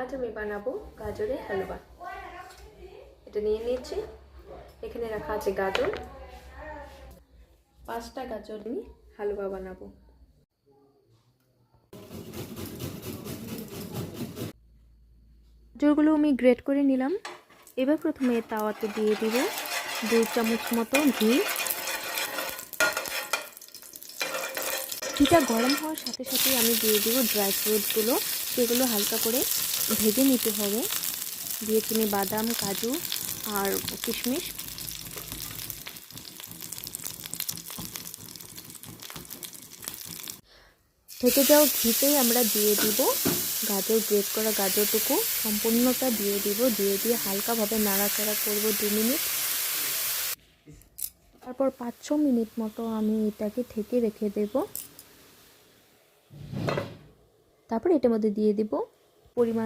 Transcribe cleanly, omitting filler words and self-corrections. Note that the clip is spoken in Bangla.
আজ আমি বানাবো গাজরের হালুয়া। এটা নিয়ে নিয়েছি। এখানে রাখা আছে গাজর। 5টা গাজর নিয়ে হালুয়া বানাবো। গাজরগুলো আমি গ্রেট করে নিলাম। এবার প্রথমে তাওয়াতে দিয়ে দিব 2 চামচ মতো ঘি। ঘিটা গরম হওয়ার সাথে সাথে আমি দিয়ে দিব ড্রাই ফ্রুটগুলো। সেগুলো হালকা করে ভেজে নিতে হবে। দিয়েছি আমি বাদাম, কাজু আর কিশমিশ। থেকে যাওয়া ঘিতেই আমরা দিয়ে দিব গাজর, গ্রেট করা গাজরটুকু সম্পূর্ণটা দিয়ে দিব। দিয়ে হালকাভাবে নাড়াচাড়া করব 2 মিনিট। তারপর 5-6 মিনিট মতো আমি এটাকে ঢেকে রেখে দেব। তারপর এটার মধ্যে দিয়ে দিব পরিমাণ